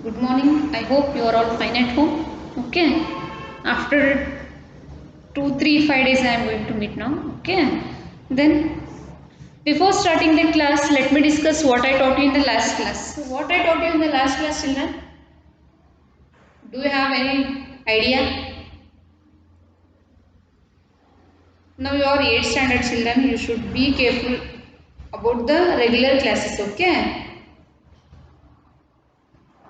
Good morning. I hope you are all fine at home. Okay. After 2, 3, 5 days, I am going to meet now. Okay. Then, before starting the class, let me discuss what I taught you in the last class. So, what I taught you in the last class, children? Do you have any idea? Now, you are 8th standard children. You should be careful about the regular classes. Okay.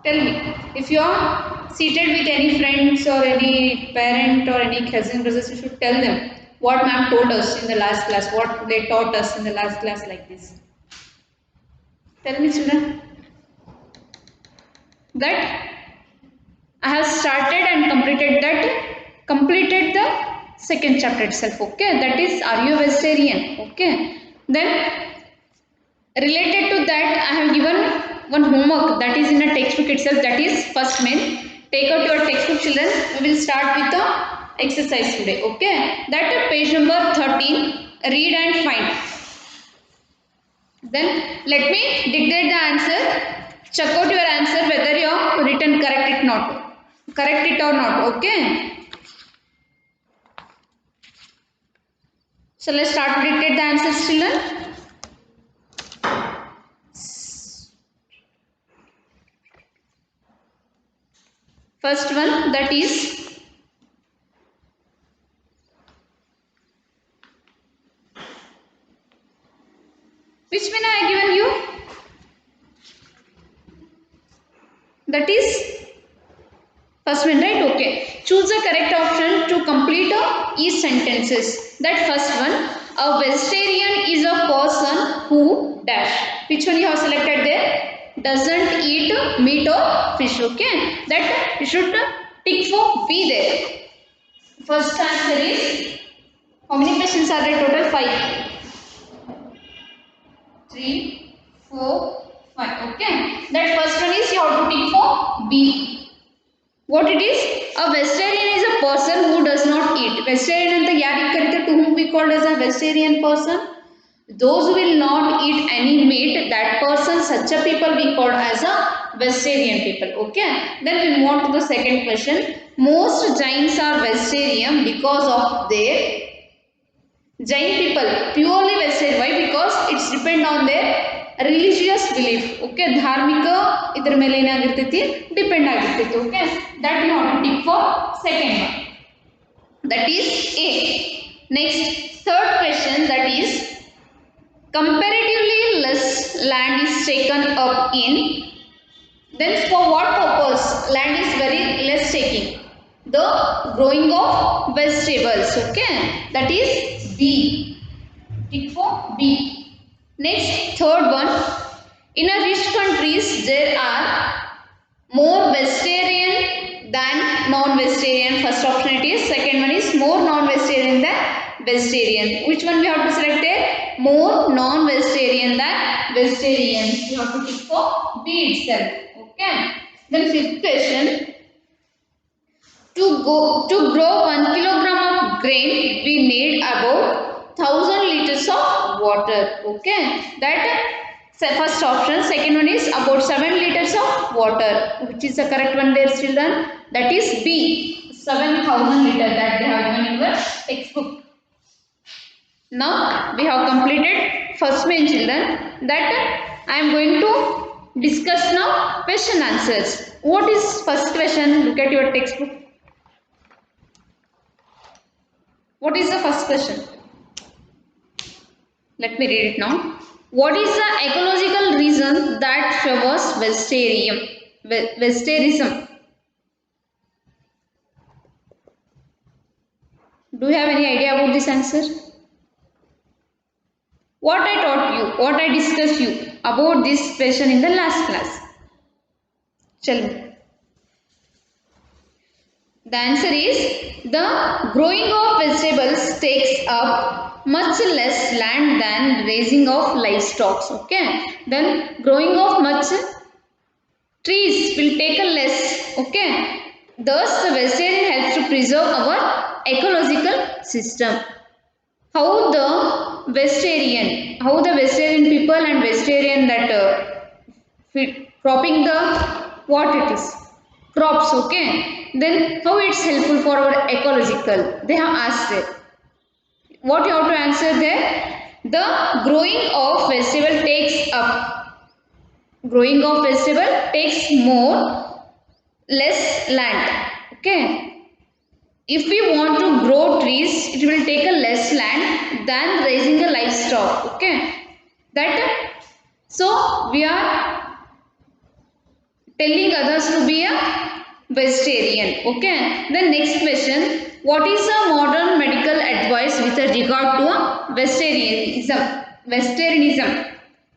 Tell me, if you are seated with any friends or any parent or any cousin brothers, you should tell them what ma'am told us in the last class, what they taught us in the last class like this. Tell me children that I have started and completed the second chapter itself. Okay, that is Are You a Vegetarian? Okay, then related to that, I have given one homework that is in a textbook itself, that is first main. Take out your textbook children, we will start with the exercise today, okay? That page number 13, read and find. Then let me dictate the answer, check out your answer whether you have written correct it or not, okay? So let's start to dictate the answers children. First one, that is which one I have given you? That is first one, right? Okay. Choose the correct option to complete each sentences. That first one, a vegetarian is a person who dash. Which one you have selected there? Doesn't eat meat or fish. Okay. That you should tick for B there. First answer is, how many questions are there total? 5. 3, 4, 5. Okay. That first one is you have to tick for B. What it is? A vegetarian is a person who does not eat. Vegetarian anta yarik karite, to whom we called as a vegetarian person? Those who will not eat any meat, that person, such a people we called as a vegetarian people. Okay. Then we move on to the second question. Most Jains are vegetarian because of their Jain people purely vegetarian. Why? Because it's depend on their religious belief. Okay, ಧಾರ್ಮಿಕ ಇದರ ಮೇಲೆ ಏನಾಗಿರ್ತೈತಿ depend ಆಗಿರ್ತೈತಿ. Okay, that you have to tick for second one. That is A. Next, third question, that is comparatively less land is taken up in. Then for what purpose land is very less taking? The growing of vegetables. Okay, that is B. Tick for B. Next, third one. In a rich countries, there are more vegetarian than non-vegetarian. First option it is. Second one is more non-vegetarian than vegetarian. Which one we have to select there? More non-vegetarian than vegetarian. You have to tick for B itself. Okay. Then fifth question. To grow 1 kilogram of grain, we need about 1000 liters of water. Okay, that first option. Second one is about 7 liters of water. Which is the correct one there, children? That is B. 7000 liters that they have given in your textbook. Now we have completed first main, children. That I am going to discuss now question answers. What is first question? Look at your textbook. What is the first question? Let me read it now. What is the ecological reason that favors vegetarianism? Do you have any idea about this answer? What I taught you, what I discussed you about this question in the last class. Tell me. The answer is the growing of vegetables takes up much less land than raising of livestock. Okay. Then growing of much trees will take a less. Okay. Thus the vegetarian helps to preserve our ecological system. How the vegetarian people and vegetarian that cropping the what it is? Crops, okay. Then how it's helpful for our ecological, they have asked it. What you have to answer there? The growing of vegetable takes up, growing of vegetable takes more less land, okay. If we want to grow trees, it will take a less land than raising a livestock, okay. That, so we are telling others to be a vegetarian, okay. The next question, what is the modern medical advice with regard to a vegetarianism?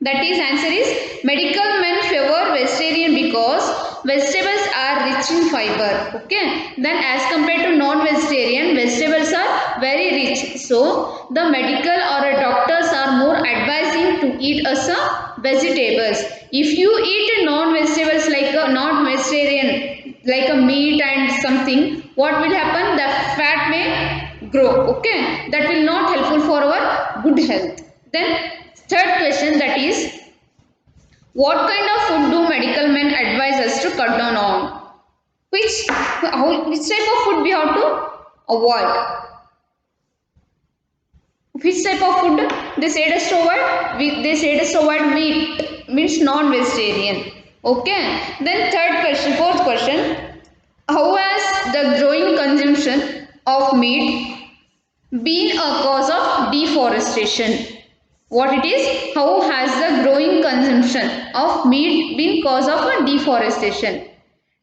That is, answer is, medical men favor vegetarian because vegetables are rich in fiber, okay. Then as compared to non-vegetarian, vegetables are very rich, so the medical or doctors are more advising to eat as a vegetables. If you eat non-vegetables like a non-vegetarian, like a meat and something, what will happen? The fat may grow, okay. That will not helpful for our good health. Then third question, that is, what kind of food do medical men advise us to cut down on? Which type of food we have to avoid? Which type of food they said us to avoid? They said us to avoid meat, means non-vegetarian, okay. Then third question, fourth question, how has the growing consumption of meat been a cause of deforestation? What it is? How has the growing consumption of meat been cause of a deforestation?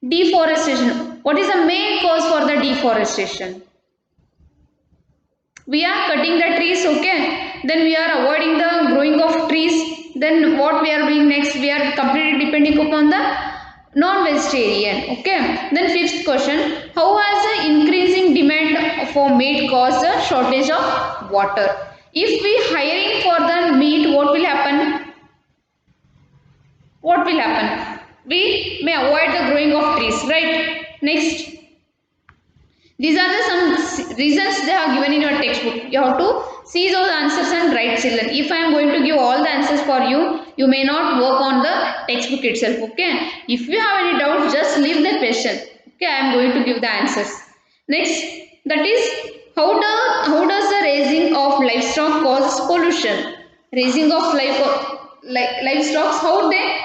Deforestation, what is the main cause for the deforestation? We are cutting the trees, okay. Then we are avoiding the growing of trees. Then what we are doing next? We are completely depending upon the non-vegetarian, okay. Then fifth question, how has the increasing demand for meat caused the shortage of water? If we hiring for the meat, what will happen? What will happen? We may avoid the growing of trees, right? Next, these are the some reasons they have given in your textbook. You have to see those answers and write, children. If I am going to give all the answers for you, you may not work on the textbook itself, okay. If you have any doubts, just leave the question, okay. I am going to give the answers. Next, that is, how does the raising of livestock cause pollution? Raising of livestock, how they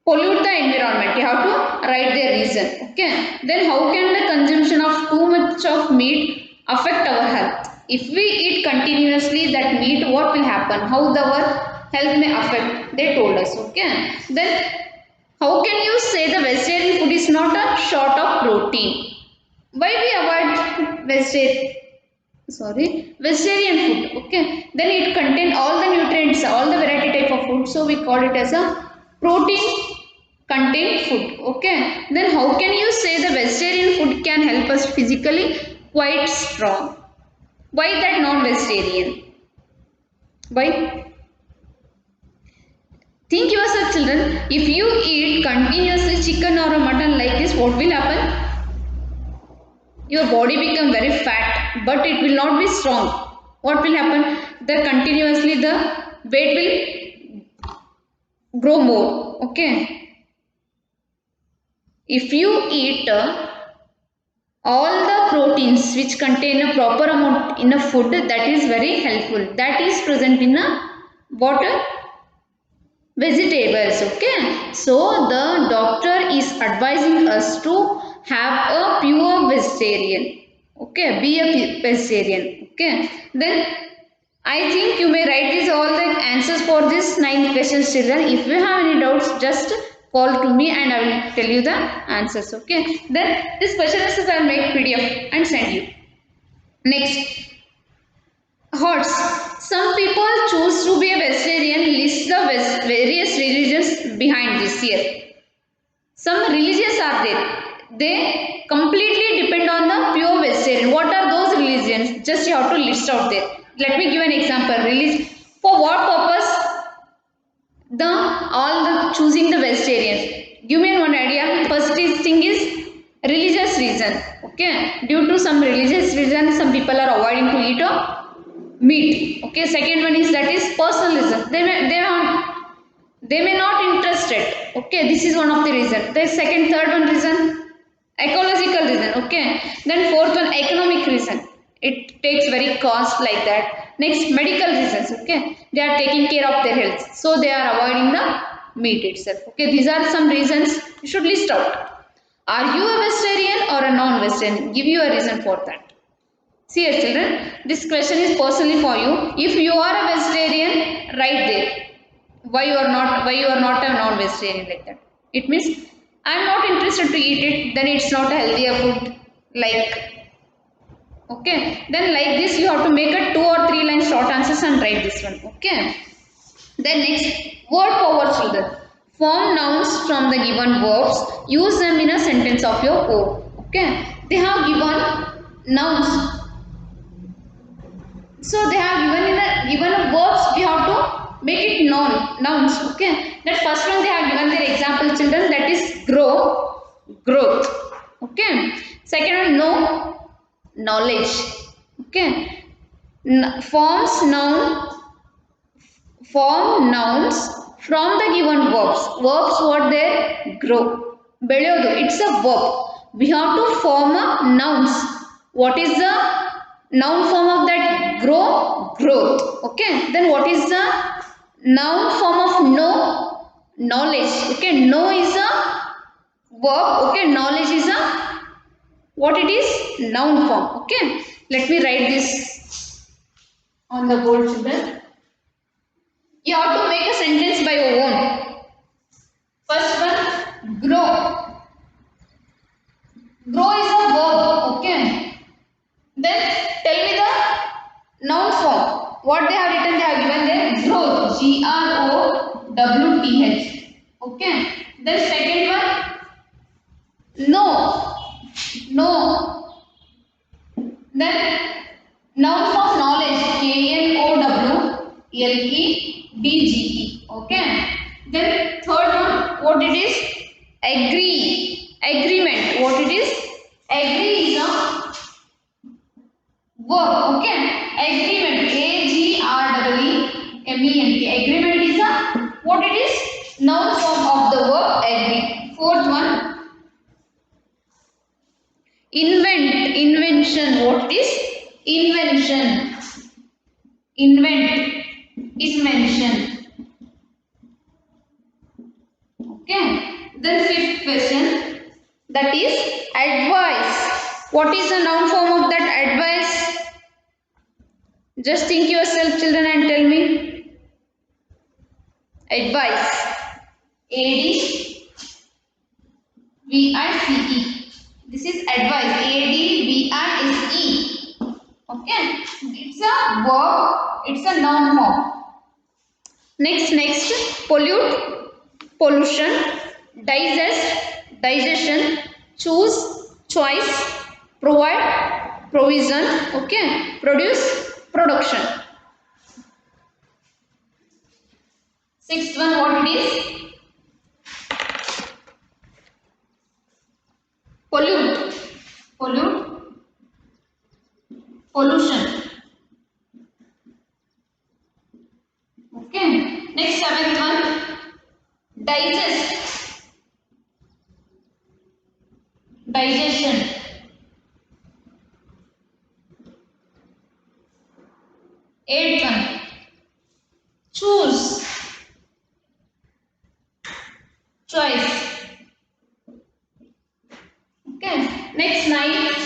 pollute the environment? You have to write their reason, okay. Then how can the consumption of too much of meat affect our health? If we eat continuously that meat, what will happen? How our health may affect, they told us, okay. Then how can you say the vegetarian food is not a short of protein? Why we avoid vegetarian food, okay. Then it contain all the nutrients, all the variety type of food, so we call it as a protein contain food, okay. Then how can you say the vegetarian food can help us physically quite strong? Why that non-vegetarian? Why? Think yourself, children. If you eat continuously chicken or a mutton like this, what will happen? Your body become very fat, but it will not be strong. What will happen? The continuously the weight will grow more, okay. If you eat all the proteins which contain a proper amount in a food, that is very helpful. That is present in a water vegetables, okay. So the doctor is advising us to have a pure vegetarian, okay. Be a vegetarian, okay. Then I think you may write these all the answers for this 9 questions, children. If you have any doubts, just call to me and I will tell you the answers, okay. Then this question answers I will make PDF and send you. Next, horse. Some people choose to be a vegetarian. List the various religions behind this here. Some religions are there. They completely depend on the pure vegetarian. What are those religions? Just you have to list out there. Let me give an example. Religion. For what purpose? All the choosing the vegetarians. Give me one idea. First thing is religious reason. Okay. Due to some religious reason, some people are avoiding to eat meat, okay. Second one is that is personalism. They may not interested. Okay, this is one of the reason. The second, third one reason, ecological reason. Okay, then fourth one, economic reason. It takes very cost like that. Next, medical reasons. Okay, they are taking care of their health, so they are avoiding the meat itself. Okay, these are some reasons you should list out. Are you a vegetarian or a non-vegetarian? Give you a reason for that. See here children, this question is personally for you. If you are a vegetarian, write there why you are not a non-vegetarian, like that. It means I am not interested to eat it, then it's not a healthier food, like. Okay, then like this you have to make a 2 or 3 line short answers and write this one. Okay, then next, word power children. Form nouns from the given verbs, use them in a sentence of your own. Okay, they have given nouns, so they have given a verbs, we have to make it nouns. Okay, that first one they have given their example children, that is grow, growth. Okay, second one, know, knowledge. Okay, forms form nouns from the given verbs. Verbs what there, grow, ಬೆಳೆಯೋದು, it's a verb. We have to form a nouns. What is the noun form of that? Grow, growth. Okay, then what is the noun form of know? Knowledge. Okay, know is a verb. Okay, knowledge is a, what it is? Noun form. Okay, let me write this on the board children. You have to make a sentence by your own. First one, grow. Grow is a verb. Okay, then tell me the noun form. What they have written, they have given there growth, growth. Okay, then second one, know, know. Then noun form knowledge, knowledge. Okay, then third one, what it is? Agree, agreement. What it is? Agree is a verb. Okay, agreement, AGREEMENT. Agreement is a, what it is? Noun form of the verb agree. Fourth one, invent, invention. What it is? Invention, invent, invention. Okay, then fifth question, that is advice. What is the noun form of that advice? Just think yourself children and tell me. Advice, ADVICE. This is advice, ADVICE. Okay, it's a verb, it's a noun form. Next, pollute, pollution, digest, digestion, choose, choice, provide, provision. Okay, produce, production. Sixth one, what it is? Pollute, pollution. Okay, next seventh one, digest, digestion. Eighth one, choose, choice. Okay, next ninth,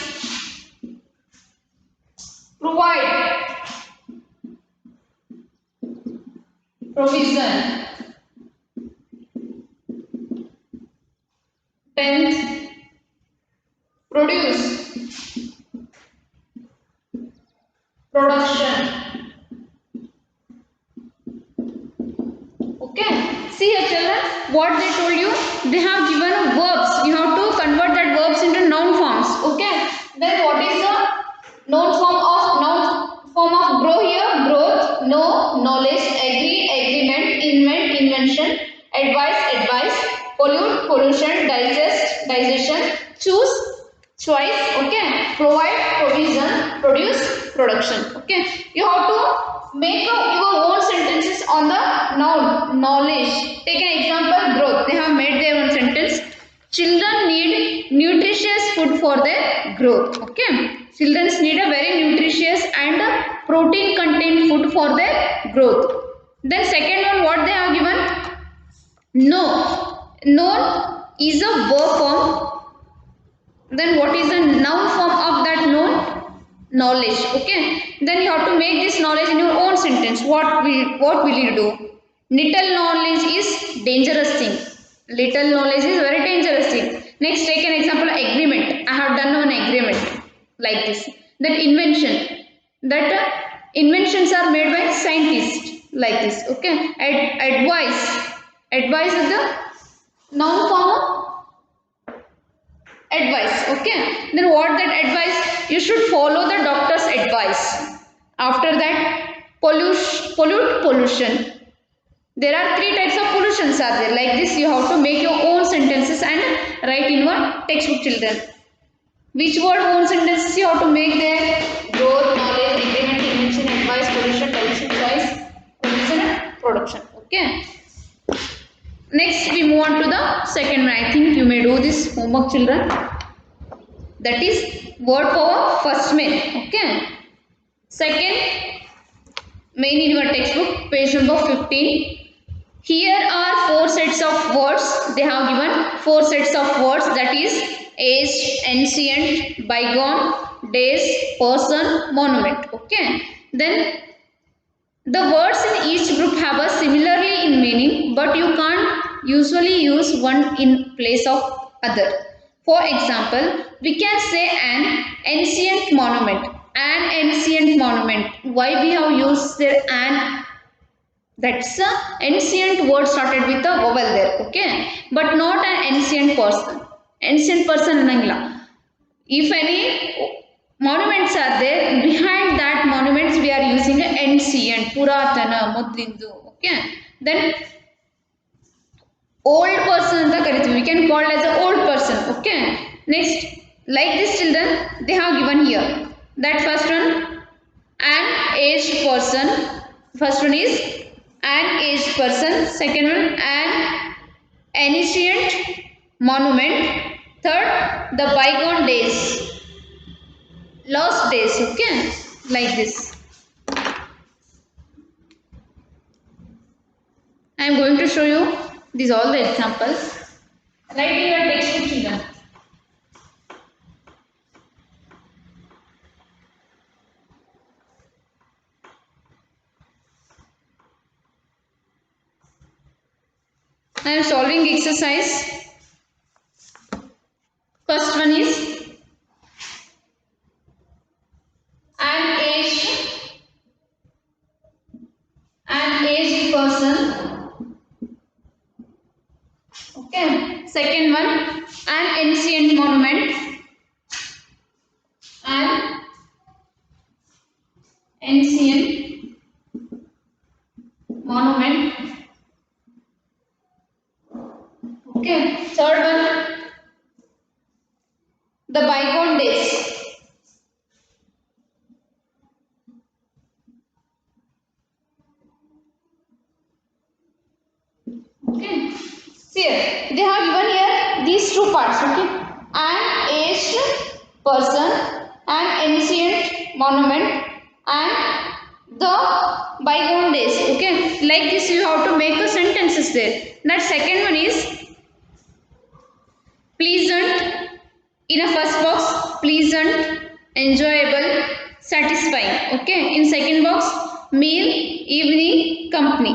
provide, provision. 10th, produce, production. Okay, see here children, what they told you, they have given verbs, you have to convert that verbs into noun forms. Okay, then what is the noun form of grow here? Growth, know, knowledge, agree, agreement, invent, invention, advice, advice, pollute, pollution, digest, digestion, choose, choice. Okay, provide, provision, produce, production. Okay, you have to make your own sentences on the noun knowledge. Take an example, growth. They have made their own sentence. Children need nutritious food for their growth. Okay, children need a very nutritious and protein content food for their growth. Then second one, what they have given? No. Known is a verb form. Then what is the noun form of that known? Knowledge. Okay, then you have to make this knowledge in your own sentence. What will you do? Little knowledge is dangerous thing. Little knowledge is very dangerous thing. Next, take an example, agreement. I have done one agreement like this. That invention. That inventions are made by scientists like this. Okay, advice. Advice is the noun form of advice. Okay, then what that advice? You should follow the doctor's advice. After that, pollution. There are three types of pollutions are there. Like this, you have to make your own sentences and write in your textbook, children. Which word own sentences you have to make there? Growth, knowledge, agreement, invention, advice, pollution, choice, pollution, and production. Okay. Next, we move on to the second one. I think you may do this homework, children. That is word power first main. Okay. Second main in your textbook, page number 15. Here are four sets of words. They have given four sets of words. That is age, ancient, bygone, days, person, monument. Okay. Then the words in each group have a similarly in meaning, but you can't usually use one in place of other. For example, we can say an ancient monument. An ancient monument. Why we have used there an? That's a ancient word started with a vowel there. Okay, but not an ancient person. Ancient person annangila. If any monuments are there, behind that monuments we are using an ancient, puratana, modlindu. Okay, then old person anta kariತೀವಿ. We can call as an old person. Okay, next, like this children, they have given here. That first one, an aged person. First one is an aged person. Second one, an ancient monument. Third, the bygone days. Lost days. Okay, like this. I am going to show you these all the examples. Write in your textbook, children. I am solving exercise. First one is an aged person. Okay. Second one, an ancient monument. An ancient monument. Okay. Third one, the bygone days. Okay. See here, they have given here these two parts. Okay, an aged person, an ancient monument, and the bygone days. Okay, like this you have to make a sentences there. That second one is pleasant. In a first box, pleasant, enjoyable, satisfying. Okay, in second box, meal, evening, company.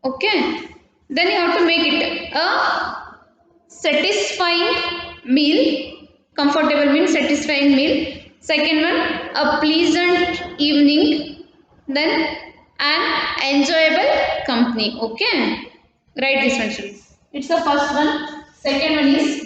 Okay, then you have to make it a satisfying meal. Comfortable means satisfying meal. Second one, a pleasant evening. Then an enjoyable company. Okay, write this one, children. It's the first one. Second one is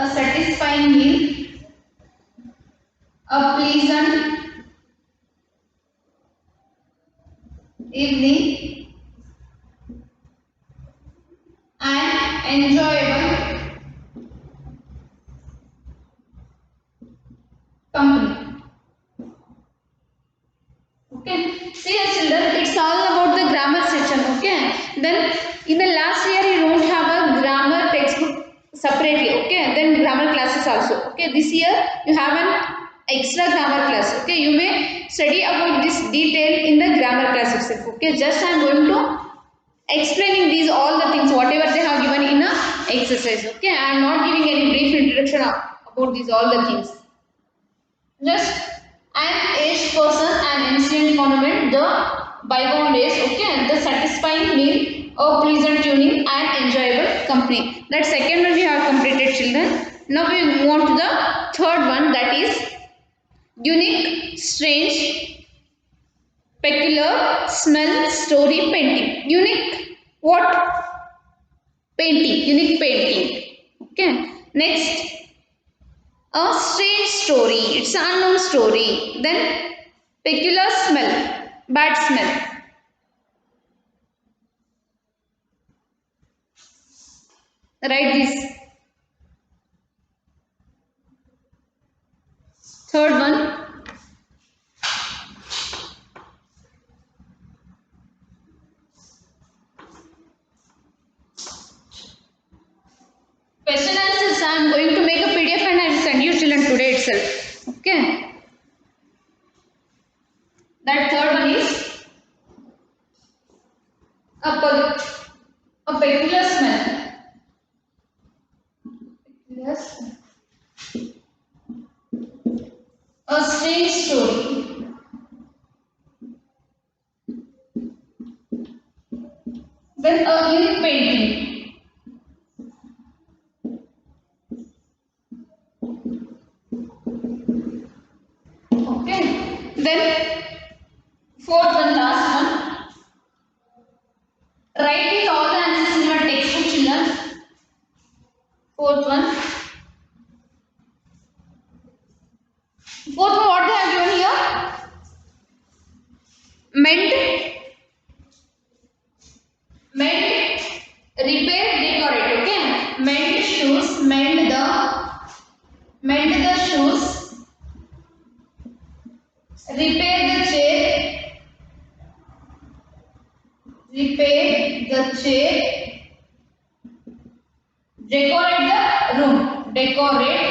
a satisfying meal, a pleasant evening, enjoyable company. Okay, see here children, it's all about the grammar section. Okay, then in the last year you don't have a grammar textbook separately. Okay, then grammar classes also. Okay, this year you have an extra grammar class. Okay, you may study about this detail in the grammar class itself. Okay, just I am going to explaining these all the things whatever they have given in a exercise. Okay, I am not giving any brief introduction about these all the things. Just an aged person, an ancient monument, the bygone days, okay, the satisfying meal, a pleasant tuning, and enjoyable company. That second one we have completed, children. Now we move on to the third one, that is unique, strange, peculiar, smell, story, painting. Unique, what? Painting, unique painting. Okay. Next, a strange story, it's an unknown story. Then peculiar smell, bad smell. Write this. Third one, question answers. I am going to make a PDF and I will send you children today itself. Okay. That third one is a peculiar smell. Peculiar smell. A strange story. Then a unique painting. Okay. Then fourth one, last one. Write these all the answers in your textbook, children. Fourth one. Fourth one, what they have given here? Mend, repair, decorate. Okay. Mend shoes, mend the shoes, repair the chair, decorate the room, decorate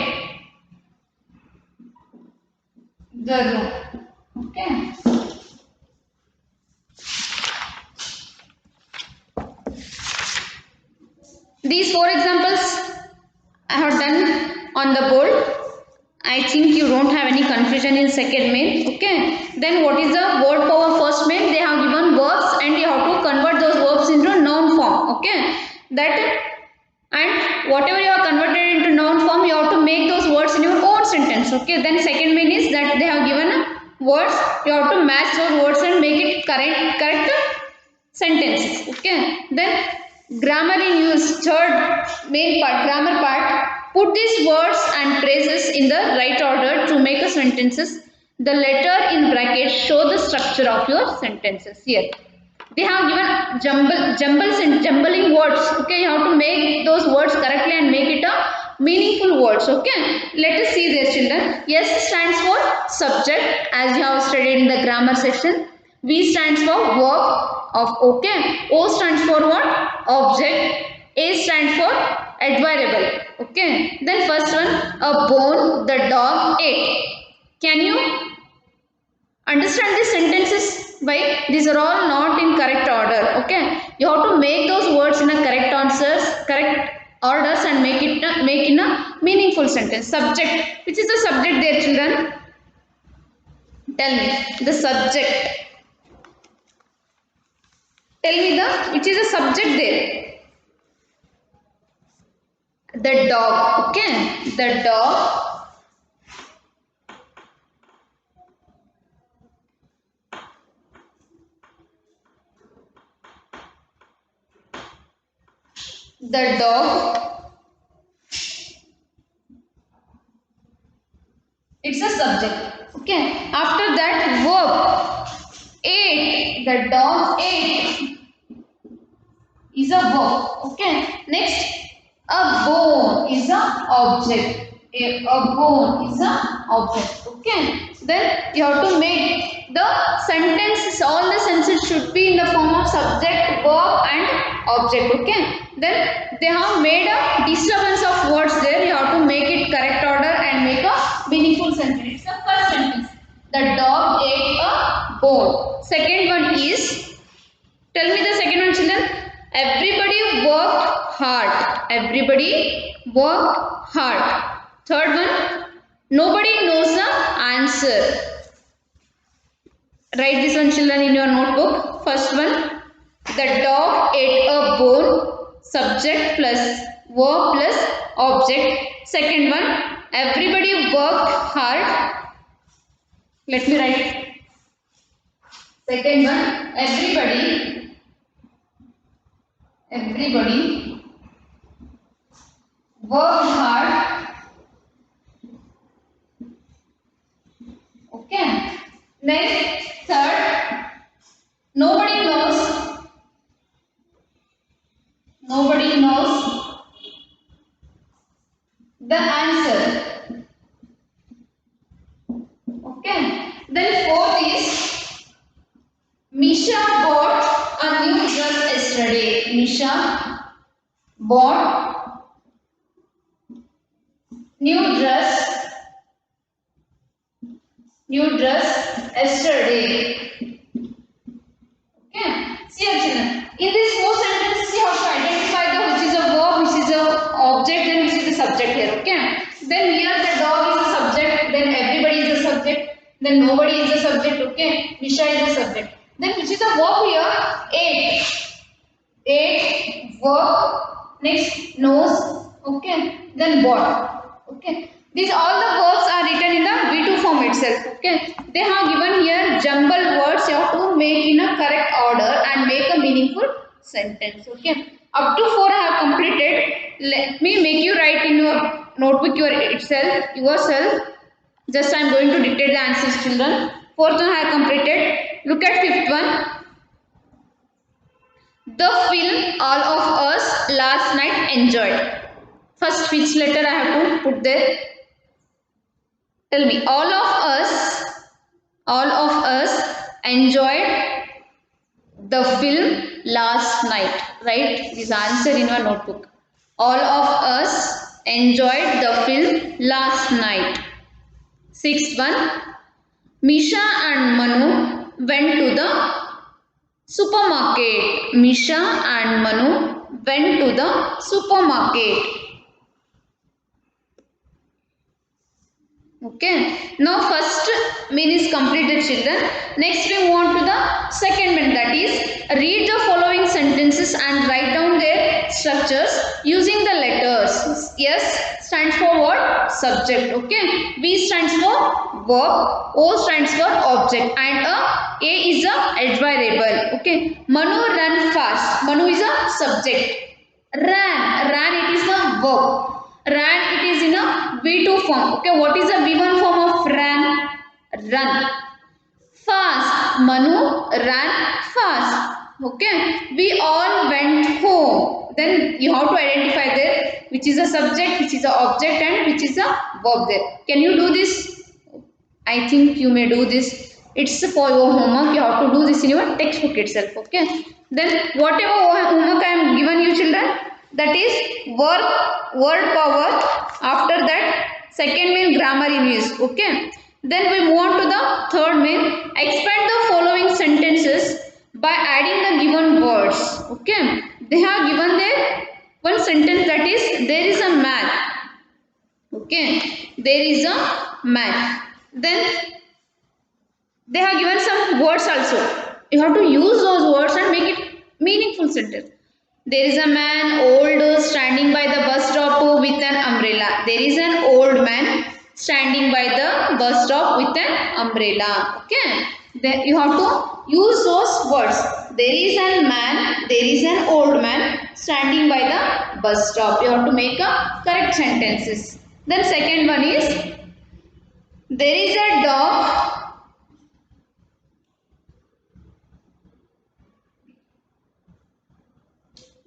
the room. Okay. These four examples I have done on the board. I think you don't have any confusion in second main. Okay. Then what is the word power first main? They have given verbs and you have to convert those verbs into noun form. Okay. That and whatever you are converted into noun form, you have to make those words in your own sentence. Okay. Then second main is that they have given words. You have to match those words and make it correct sentences. Okay. Then grammar in use, third main part, grammar part. Put these words and phrases in the right order to make a sentences. The letter in brackets show the structure of your sentences. Here they have given jumbling words. Okay, you have to make those words correctly and make it a meaningful words. Okay, let us see there, children. S stands for subject, as you have studied in the grammar section. V stands for verb of okay. O stands for what? Object. A stands for admirable. Okay. Then first one, a bone, the dog ate. Can you understand these sentences? Why? These are all not in correct order. Okay. You have to make those words in a correct answers, correct orders, and make in a meaningful sentence. Subject. Which is the subject there, children? Tell me the subject. Tell me which is the subject there? The dog. Okay. The dog. The dog. It's a subject. Okay. After that, verb. Ate. The dog ate is a verb. Okay. Next, A bone is a object. A bone is a object. Okay. Then you have to make the sentences. All the sentences should be in the form of subject, verb, and object. Okay. Then they have made a disturbance of words there. You have to make it correct order and make a meaningful sentence. It's the first sentence. The dog ate a bone. Second one is, tell me the second one, children. Everybody worked hard. Everybody worked hard. Third one, nobody knows the answer. Write this one, children, in your notebook. First one, the dog ate a bone. Subject plus verb plus object. Second one, everybody worked hard. Let me write. Second one, everybody worked hard. Okay. Next, third, nobody knows the answer. Okay. Then fourth is, Misha bought a new dress yesterday. Misha bought new dress yesterday. Okay. See here, children. In this four sentences, you have to identify the which is a verb, which is a object, and which is the subject here. Okay. Then here the dog is a subject. Then everybody is a subject. Then nobody is a subject. Okay. Misha is a subject. Then which is a verb here? Ate. Ate. Verb. Next knows. Okay. Then bought. Okay. These all the verbs are written in the V2 form itself. Okay. They have given here jumble words. You have to make in a correct order and make a meaningful sentence. Okay. Up to 4 I have completed. Let me make you write in your notebook yourself. Just I am going to dictate the answers, children. Fourth one I have completed. Look at fifth one. The film all of us last night enjoyed. First, which letter I have to put there? Tell me. All of us enjoyed the film last night. Write this answer in your notebook. All of us enjoyed the film last night. Sixth one. Misha and Manu went to the supermarket. Misha and Manu went to the supermarket. Okay. Now first main is completed, children. Next we move on to the second main, that is read the following sentences and write down their structures using the letters. S stands for what? Subject. Okay. V stands for verb. O stands for object. And A is a adverbial. Okay. Manu ran fast. Manu is a subject. Ran it is the verb. Ran it is in a V2 form. Okay, what is the V1 form of ran? Run. Fast. Manu ran fast. Okay, we all went home. Then you have to identify there which is a subject, which is a object, and which is a verb there. Can you do this? I think you may do this. It's for your homework. You have to do this in your textbook itself. Okay. Then whatever homework I am given you, children, that is word power. After that, second main grammar in use. Okay. Then we move on to the third main. Expand the following sentences by adding the given words. Okay. They have given there one sentence, that is there is a man. Okay. There is a man. Then they have given some words also. You have to use those words and make it meaningful sentence. There is a man old standing by the bus stop with an umbrella. There is an old man standing by the bus stop with an umbrella. Okay. Then you have to use those words. There is a man, there is an old man standing by the bus stop. You have to make a correct sentences. Then second one is there is a dog.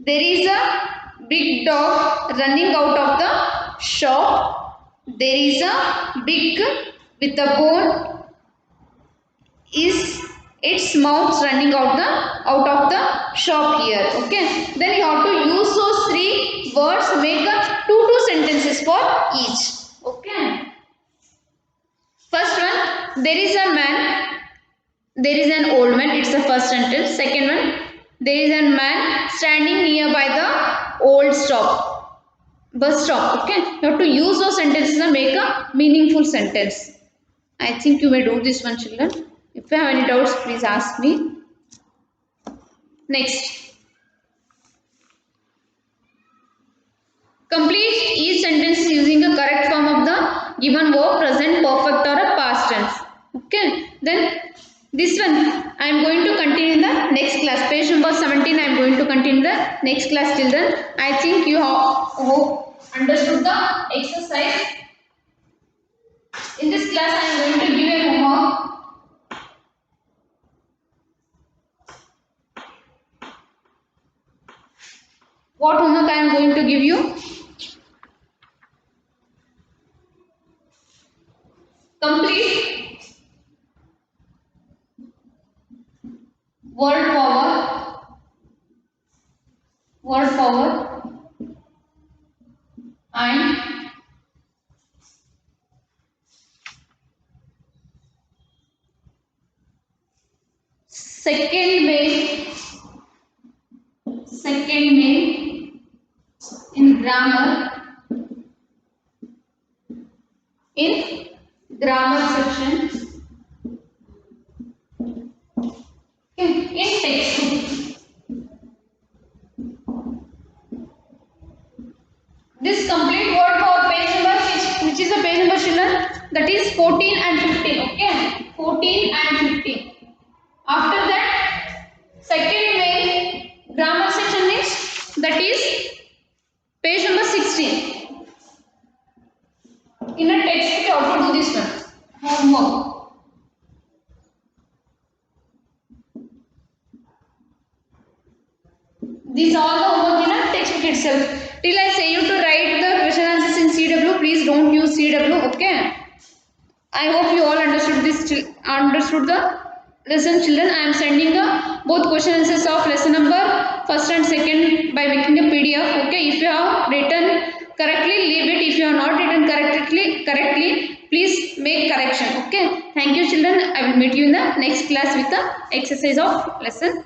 There is a big dog running out of the shop. There is a big with a bone is its mouth running out of the shop here. Okay, then you have to use those three words, make a two sentences for each. Okay, first one, there is a man, there is an old man, it's the first sentence. Second one, there is a man standing nearby the old stop, bus stop. Okay, you have to use those sentences and make a meaningful sentence. I think you may do this one, children. If you have any doubts, please ask me. Next, complete each sentence using a correct form of the given verb, present, perfect or a past tense. Okay, then this one I am going to continue in the next class. Page number 17 I am going to continue the next class, children. I think you have understood the exercise. In this class I am going to give a homework. What homework I am going to give you? Complete word power and second way in grammar section. In textbook. This complete word for page number, which is the page number, children, that is 14 and 15. Okay, 14 and 15. After that, second main grammar section is, that is page number 16. In a textbook, you have to do this one. Homework. These are all the homework in a textbook itself. Till I say you to write the question answers in CW, please don't use CW. Okay. I hope you all understood the lesson, children. I am sending the both question answers of lesson number first and second by making a PDF. Okay. If you have written correctly, leave it. If you have not written correctly, please make correction. Okay. Thank you, children. I will meet you in the next class with the exercise of lesson